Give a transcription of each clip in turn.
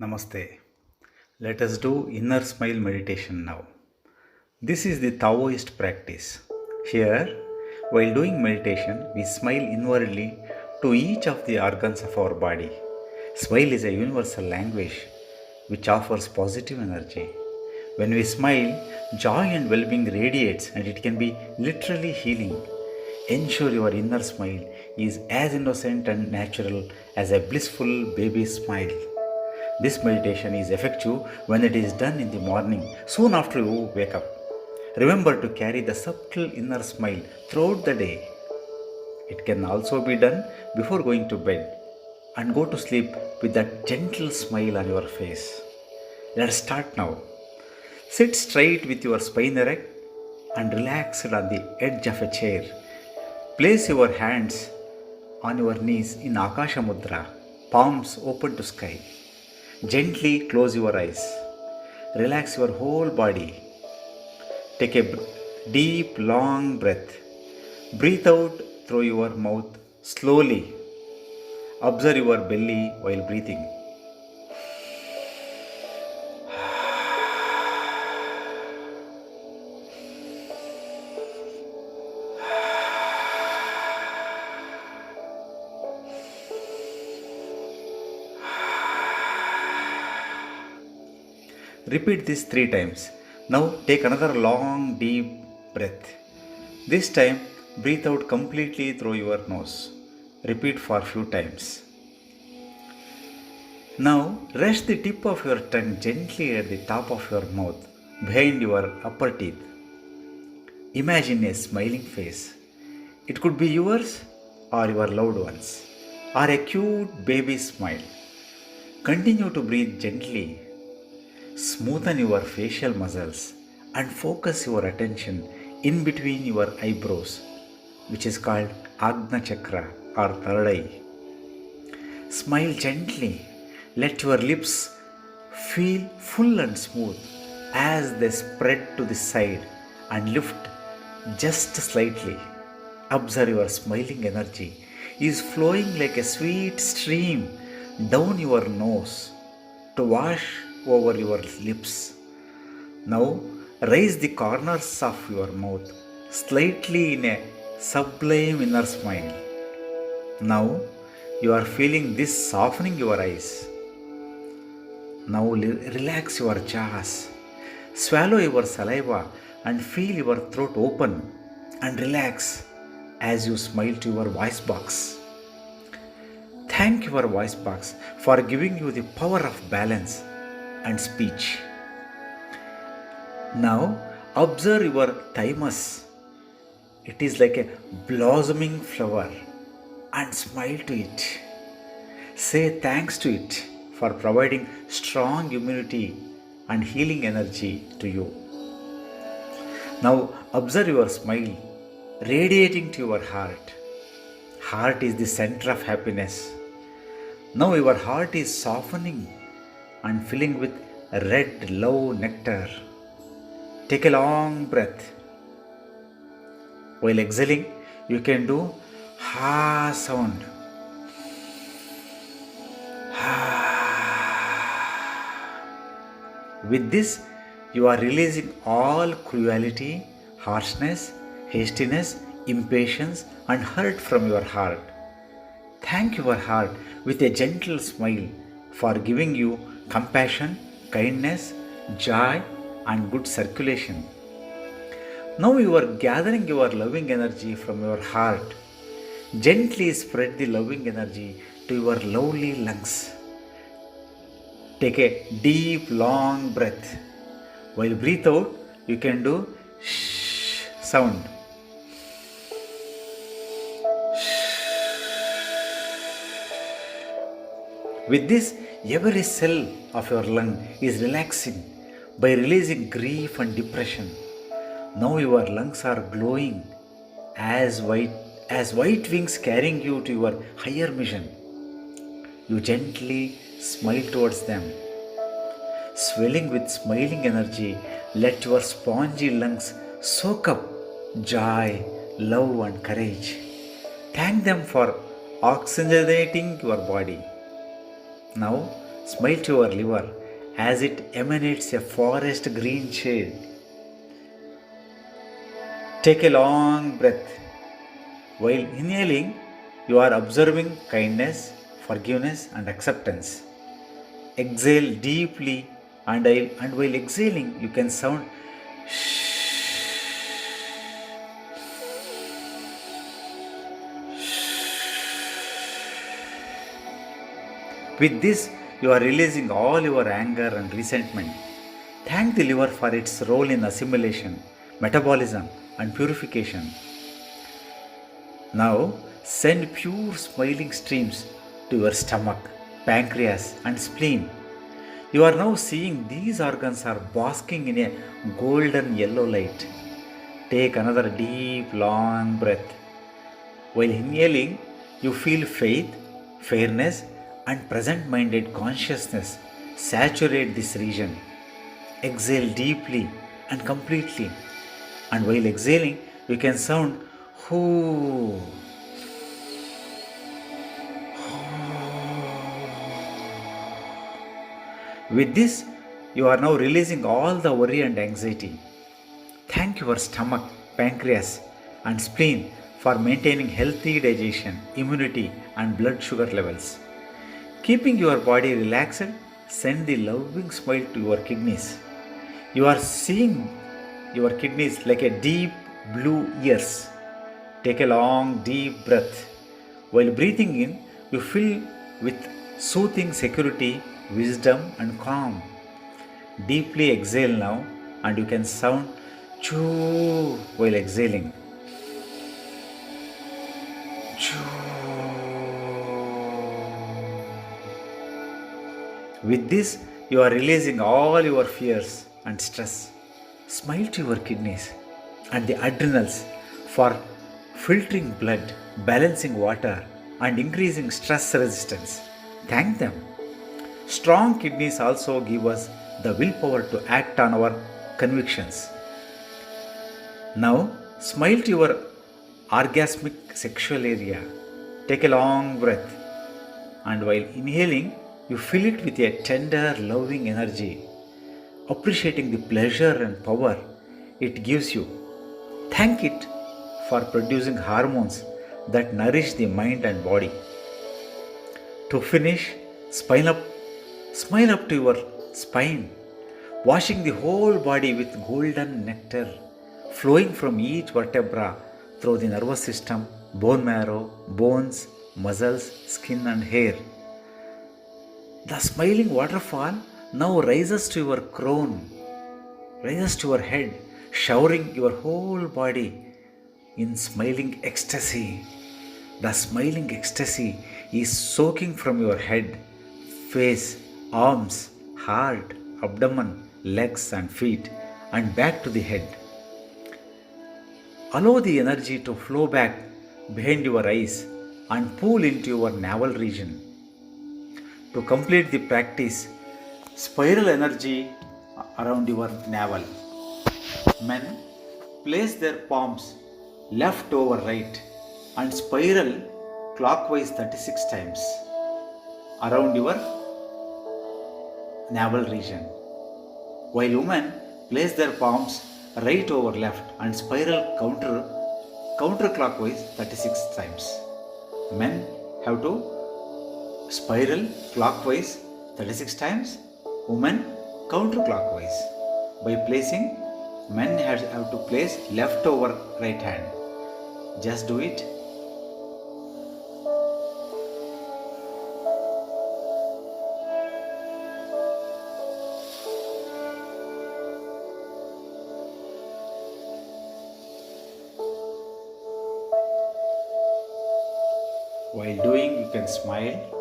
Namaste. Let us do inner smile meditation now. This is the Taoist practice. Here, while doing meditation, we smile inwardly to each of the organs of our body. Smile is a universal language which offers positive energy. When we smile, joy and well being radiates, and it can be literally healing. Ensure your inner smile is as innocent and natural as a blissful baby smile. This meditation is effective when it is done in the morning, soon after you wake up. Remember to carry the subtle inner smile throughout the day. It can also be done before going to bed and go to sleep with that gentle smile on your face. Let's start now. Sit straight with your spine erect and relaxed on the edge of a chair. Place your hands on your knees in Akasha Mudra, palms open to sky. Gently close your eyes. Relax your whole body. Take a deep, long breath. Breathe out through your mouth slowly. Observe your belly while breathing. Repeat this 3 times. Now take another long, deep breath. This time, breathe out completely through your nose. Repeat for few times. Now, rest the tip of your tongue gently at the top of your mouth, behind your upper teeth. Imagine a smiling face. It could be yours or your loved ones, or a cute baby smile. Continue to breathe gently. Smoothen your facial muscles and focus your attention in between your eyebrows, which is called Agna Chakra or third eye. Smile gently. Let your lips feel full and smooth as they spread to the side and lift just slightly. Observe your smiling energy is flowing like a sweet stream down your nose to wash over your lips. Now raise the corners of your mouth slightly in a sublime inner smile. Now you are feeling this softening your eyes. Now relax your jaws. Swallow your saliva and feel your throat open and relax as you smile to your voice box. Thank your voice box for giving you the power of balance and speech. Now observe your thymus. It is like a blossoming flower and smile to it. Say thanks to it for providing strong immunity and healing energy to you. Now observe your smile radiating to your heart. Heart is the center of happiness. Now your heart is softening and filling with red love nectar. Take a long breath. While exhaling, you can do ha sound. With this, you are releasing all cruelty, harshness, hastiness, impatience, and hurt from your heart. Thank your heart with a gentle smile for giving you compassion, kindness, joy, and good circulation. Now you are gathering your loving energy from your heart. Gently spread the loving energy to your lovely lungs. Take a deep, long breath. While breathe out, you can do shh sound. With this, every cell of your lung is relaxing by releasing grief and depression. Now your lungs are glowing as white wings carrying you to your higher mission. You gently smile towards them. Swelling with smiling energy, let your spongy lungs soak up joy, love, and courage. Thank them for oxygenating your body. Now Smile to your liver as it emanates a forest green shade. Take a long breath. While inhaling, you are observing kindness, forgiveness, and acceptance. Exhale deeply, and while exhaling, you can sound with this, you are releasing all your anger and resentment. Thank the liver for its role in assimilation, metabolism, and purification. Now, send pure smiling streams to your stomach, pancreas, and spleen. You are now seeing these organs are basking in a golden yellow light. Take another deep, long breath. While inhaling, you feel faith, fairness, and present minded consciousness saturate this region. Exhale deeply and completely. And while exhaling, you can sound whoo. With this, you are now releasing all the worry and anxiety. Thank your stomach, pancreas, and spleen for maintaining healthy digestion, immunity, and blood sugar levels. Keeping your body relaxed, send the loving smile to your kidneys. You are seeing your kidneys like a deep blue ears. Take a long, deep breath. While breathing in, you fill with soothing security, wisdom, and calm. Deeply exhale now, and you can sound choo while exhaling. Choo. With this, you are releasing all your fears and stress. Smile to your kidneys and the adrenals for filtering blood, balancing water, and increasing stress resistance. Thank them. Strong kidneys also give us the willpower to act on our convictions. Now, smile to your orgasmic sexual area. Take a long breath, and while inhaling, you fill it with a tender, loving energy, appreciating the pleasure and power it gives you. Thank it for producing hormones that nourish the mind and body. To finish, smile up to your spine, washing the whole body with golden nectar flowing from each vertebra through the nervous system, bone marrow, bones, muscles, skin, and hair. The smiling waterfall now rises to your crown, rises to your head, showering your whole body in smiling ecstasy. The smiling ecstasy is soaking from your head, face, arms, heart, abdomen, legs, and feet, and back to the head. Allow the energy to flow back behind your eyes and pull into your navel region. To complete the practice, spiral energy around your navel. Men place their palms left over right and spiral clockwise 36 times around your navel region, while women place their palms right over left and spiral counterclockwise 36 times. Men have to spiral clockwise 36 times, women counterclockwise. By placing, men have to place left over right hand. Just do it. While doing, you can smile.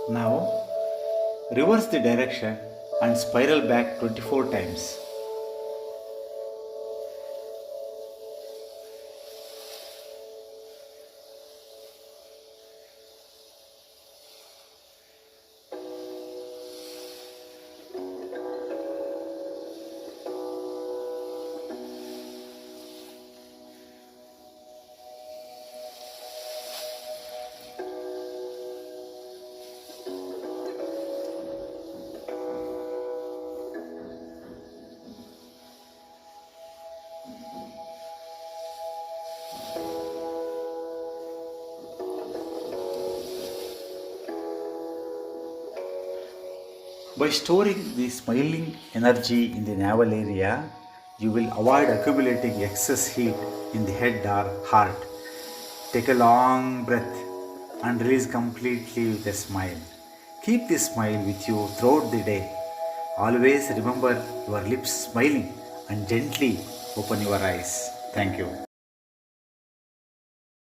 Now, reverse the direction and spiral back 24 times. By storing the smiling energy in the navel area, you will avoid accumulating excess heat in the head or heart. Take a long breath and release completely with a smile. Keep this smile with you throughout the day. Always remember your lips smiling and gently open your eyes. Thank you.